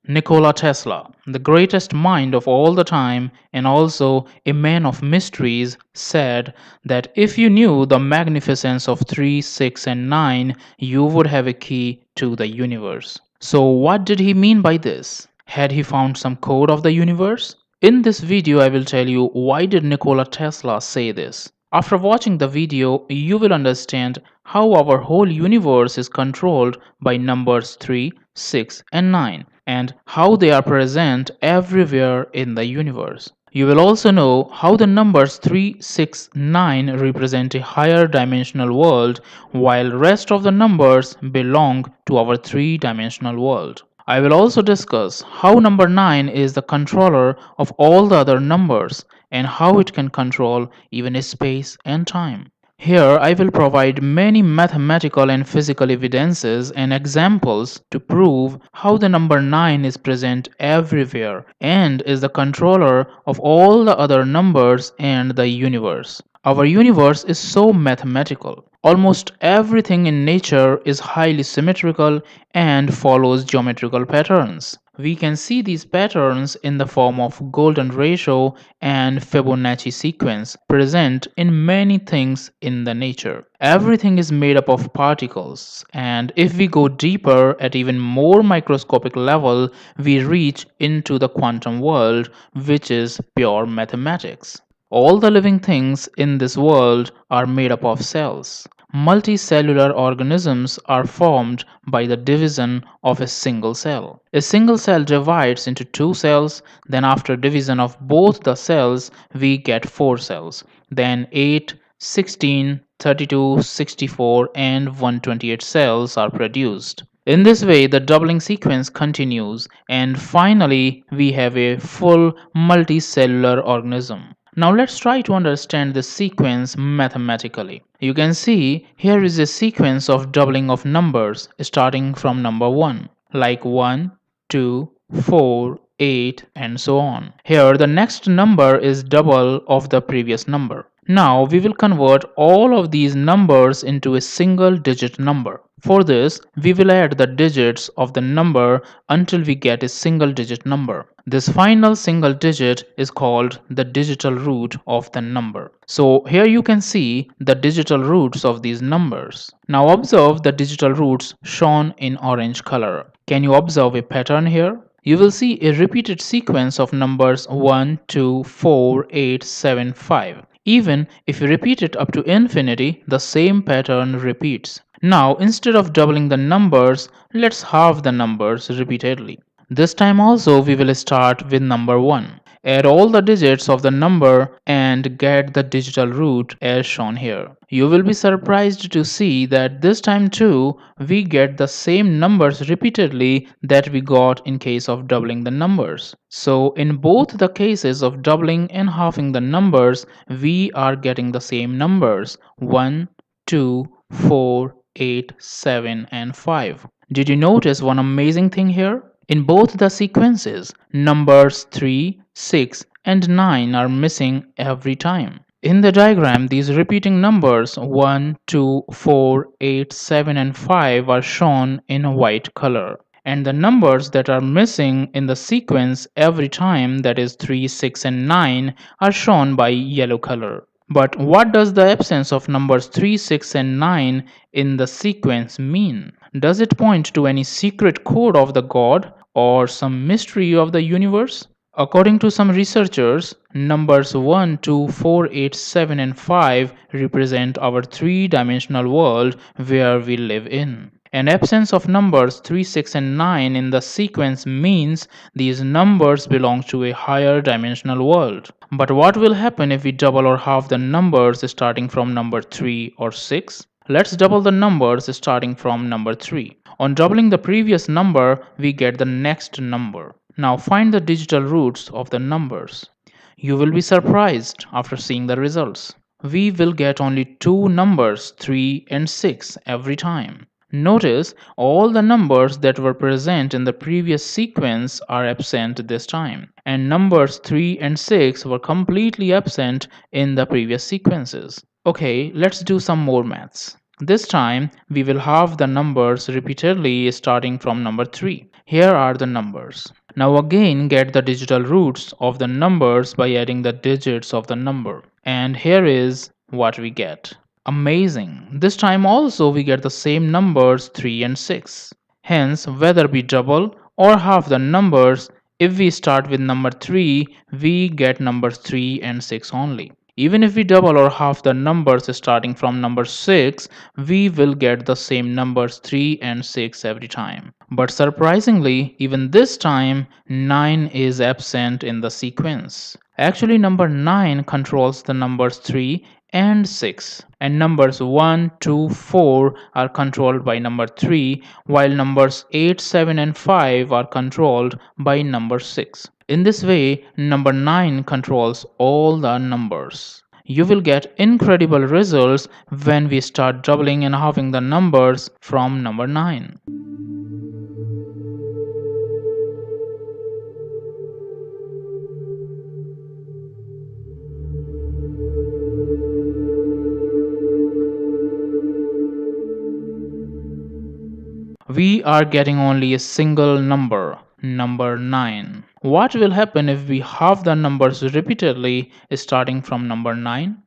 Nikola Tesla, the greatest mind of all the time and also a man of mysteries, said that if you knew the magnificence of 3, 6, and 9, you would have a key to the universe. So, what did he mean by this? Had he found some code of the universe? In this video, I will tell you why did Nikola Tesla say this. After watching the video, you will understand how our whole universe is controlled by numbers 3, 6, and 9, and how they are present everywhere in the universe. You will also know how the numbers 3, 6, 9 represent a higher dimensional world while rest of the numbers belong to our three-dimensional world. I will also discuss how number 9 is the controller of all the other numbers and how it can control even space and time. Here I will provide many mathematical and physical evidences and examples to prove how the number 9 is present everywhere and is the controller of all the other numbers and the universe. Our universe is so mathematical. Almost everything in nature is highly symmetrical and follows geometrical patterns. We can see these patterns in the form of golden ratio and Fibonacci sequence present in many things in the nature. Everything is made up of particles, and if we go deeper at even more microscopic level, we reach into the quantum world, which is pure mathematics. All the living things in this world are made up of cells. Multicellular organisms are formed by the division of a single cell. A single cell divides into two cells, then after division of both the cells, we get four cells. Then 8, 16, 32, 64, and 128 cells are produced. In this way, the doubling sequence continues, and finally, we have a full multicellular organism. Now let's try to understand this sequence mathematically. You can see here is a sequence of doubling of numbers starting from number 1, like 1, 2, 4, 8, and so on. Here the next number is double of the previous number. Now we will convert all of these numbers into a single digit number. For this, we will add the digits of the number until we get a single digit number. This final single digit is called the digital root of the number. So here you can see the digital roots of these numbers. Now observe the digital roots shown in orange color. Can you observe a pattern here? You will see a repeated sequence of numbers 1, 2, 4, 8, 7, 5. Even if you repeat it up to infinity, the same pattern repeats. Now, instead of doubling the numbers, let's halve the numbers repeatedly. This time also we will start with number 1. Add all the digits of the number and get the digital root as shown here. You will be surprised to see that this time too we get the same numbers repeatedly that we got in case of doubling the numbers. So in both the cases of doubling and halving the numbers, we are getting the same numbers 1, 2, 4, 8, 7, and 5. Did you notice one amazing thing here? In both the sequences, numbers 3, 6, and 9 are missing every time. In the diagram, these repeating numbers 1, 2, 4, 8, 7, and 5 are shown in white color. And the numbers that are missing in the sequence every time, that is 3, 6, and 9, are shown by yellow color. But what does the absence of numbers 3, 6, and 9 in the sequence mean? Does it point to any secret code of the God or some mystery of the universe? According to some researchers, numbers 1, 2, 4, 8, 7, and 5 represent our three-dimensional world where we live in. An absence of numbers 3, 6, and 9 in the sequence means these numbers belong to a higher dimensional world. But what will happen if we double or halve the numbers starting from number 3 or 6? Let's double the numbers starting from number 3. On doubling the previous number, we get the next number. Now find the digital roots of the numbers. You will be surprised after seeing the results. We will get only two numbers, 3 and 6, every time. Notice all the numbers that were present in the previous sequence are absent this time, and numbers 3 and 6 were completely absent in the previous sequences. Okay, let's do some more maths. This time we will halve the numbers repeatedly starting from number 3. Here are the numbers. Now again get the digital roots of the numbers by adding the digits of the number. And here is what we get. Amazing. This time also we get the same numbers 3 and 6. Hence, whether we double or half the numbers, if we start with number 3, we get numbers 3 and 6 only. Even if we double or half the numbers starting from number 6, we will get the same numbers 3 and 6 every time. But surprisingly, even this time, 9 is absent in the sequence. Actually, number 9 controls the numbers 3 and 6, and numbers 1, 2, 4 are controlled by number 3, while numbers 8, 7, and 5 are controlled by number 6. In this way, number 9 controls all the numbers. You will get incredible results when we start doubling and halving the numbers from number 9. We are getting only a single number, number 9. What will happen if we halve the numbers repeatedly starting from number 9?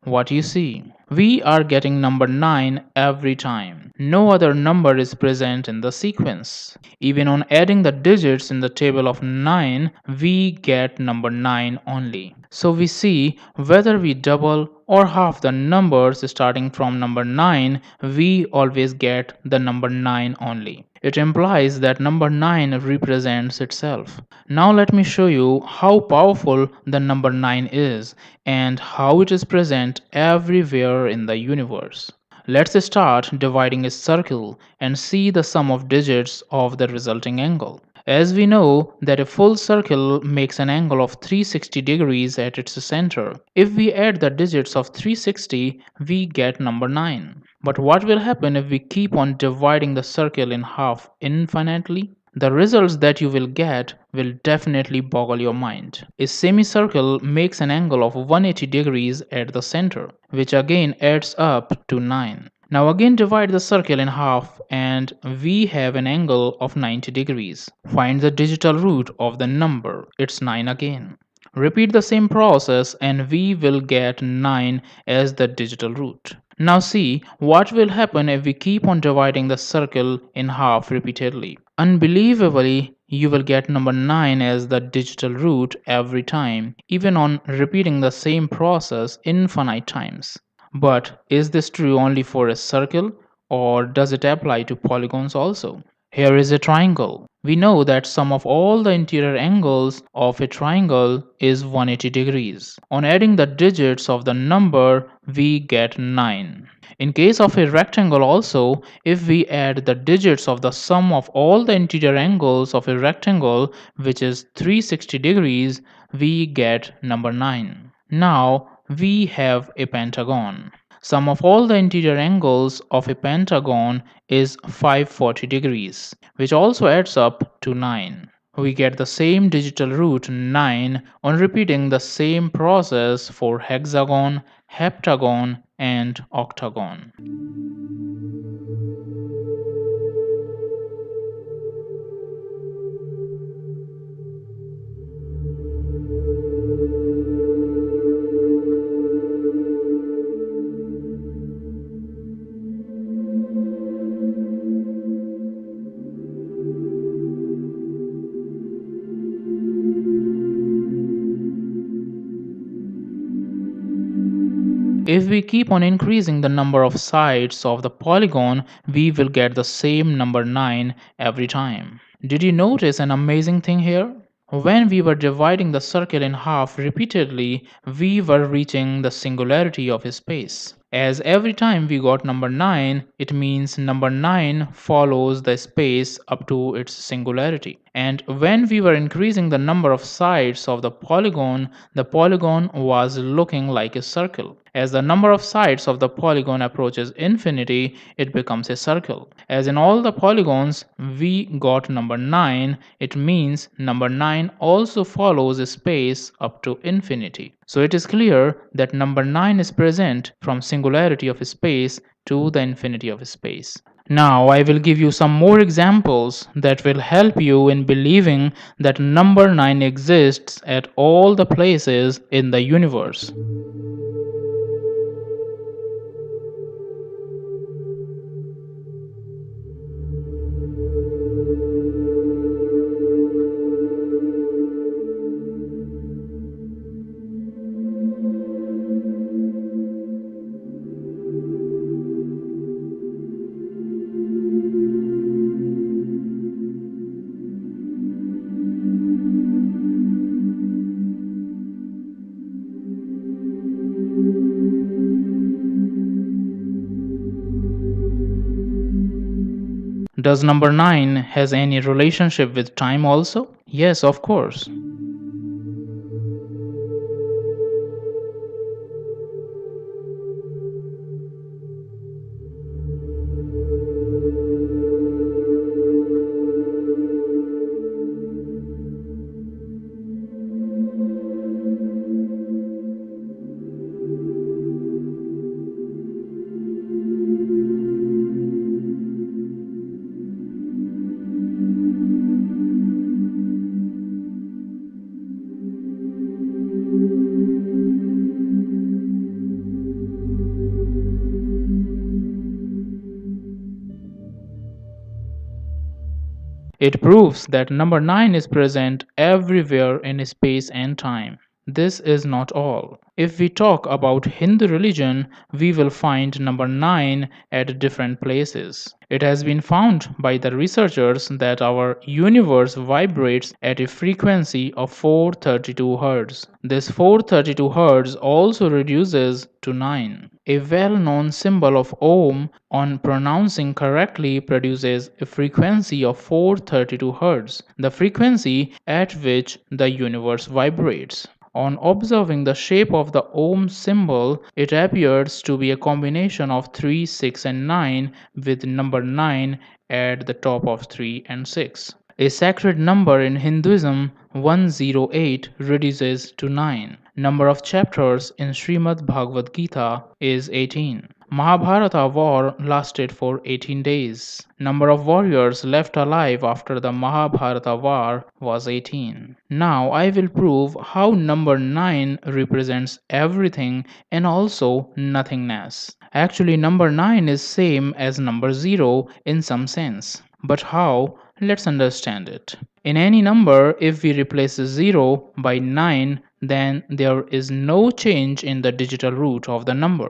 What you see? We are getting number 9 every time. No other number is present in the sequence. Even on adding the digits in the table of 9, we get number 9 only. So we see whether we double or half the numbers starting from number 9, we always get the number 9 only. It implies that number 9 represents itself. Now let me show you how powerful the number 9 is and how it is present everywhere in the universe. Let's start dividing a circle and see the sum of digits of the resulting angle. As we know that a full circle makes an angle of 360 degrees at its center. If we add the digits of 360, we get number 9. But what will happen if we keep on dividing the circle in half infinitely? The results that you will get will definitely boggle your mind. A semicircle makes an angle of 180 degrees at the center, which again adds up to 9. Now again divide the circle in half and we have an angle of 90 degrees. Find the digital root of the number, it's 9 again. Repeat the same process and we will get 9 as the digital root. Now see what will happen if we keep on dividing the circle in half repeatedly. Unbelievably, you will get number 9 as the digital root every time, even on repeating the same process infinite times. But is this true only for a circle or does it apply to polygons also? Here is a triangle. We know that sum of all the interior angles of a triangle is 180 degrees. On adding the digits of the number, we get 9. In case of a rectangle also, if we add the digits of the sum of all the interior angles of a rectangle, which is 360 degrees, we get number 9. Now we have a pentagon. Sum of all the interior angles of a pentagon is 540 degrees, which also adds up to 9. We get the same digital root 9 on repeating the same process for hexagon, heptagon, and octagon. If we keep on increasing the number of sides of the polygon, we will get the same number 9 every time. Did you notice an amazing thing here? When we were dividing the circle in half repeatedly, we were reaching the singularity of space. As every time we got number 9, it means number 9 follows the space up to its singularity. And when we were increasing the number of sides of the polygon was looking like a circle. As the number of sides of the polygon approaches infinity, it becomes a circle. As in all the polygons, we got number 9. It means number 9 also follows a space up to infinity. So it is clear that number 9 is present from singularity of space to the infinity of space. Now, I will give you some more examples that will help you in believing that number 9 exists at all the places in the universe. Does number 9 has any relationship with time also? Yes, of course. It proves that number 9 is present everywhere in space and time. This is not all. If we talk about Hindu religion, we will find number 9 at different places. It has been found by the researchers that our universe vibrates at a frequency of 432 Hz. This 432 Hz also reduces to 9. A well-known symbol of Om, on pronouncing correctly, produces a frequency of 432 Hz, the frequency at which the universe vibrates. On observing the shape of the Om symbol, it appears to be a combination of 3, 6, and 9, with number 9 at the top of 3 and 6. A sacred number in Hinduism, 108, reduces to 9. Number of chapters in Srimad Bhagavad Gita is 18. Mahabharata war lasted for 18 days. Number of warriors left alive after the Mahabharata war was 18. Now I will prove how number 9 represents everything and also nothingness. Actually, number 9 is same as number 0 in some sense. But how? Let's understand it. In any number, if we replace 0 by 9, then there is no change in the digital root of the number.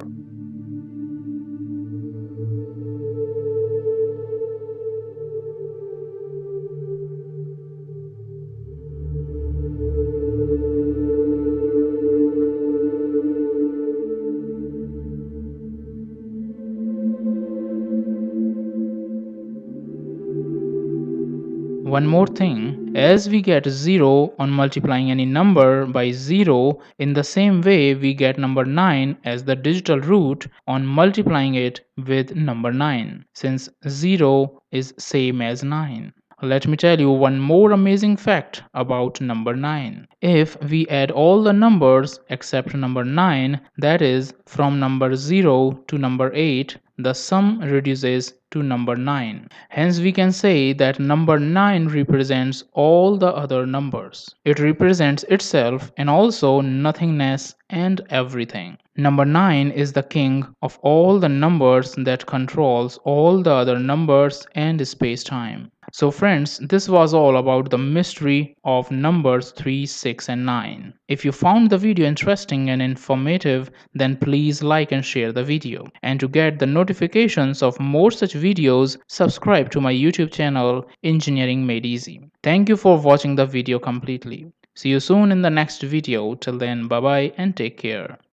One more thing, as we get 0 on multiplying any number by 0, in the same way we get number 9 as the digital root on multiplying it with number 9, since 0 is same as 9. Let me tell you one more amazing fact about number 9. If we add all the numbers except number 9, that is from number 0 to number 8, the sum reduces to number 9. Hence we can say that number 9 represents all the other numbers. It represents itself and also nothingness and everything. Number 9 is the king of all the numbers that controls all the other numbers and space-time. So friends, this was all about the mystery of numbers 3, 6 and 9. If you found the video interesting and informative, then please like and share the video. And to get the notifications of more such videos, subscribe to my YouTube channel Engineering Made Easy. Thank you for watching the video completely. See you soon in the next video. Till then, bye bye and take care.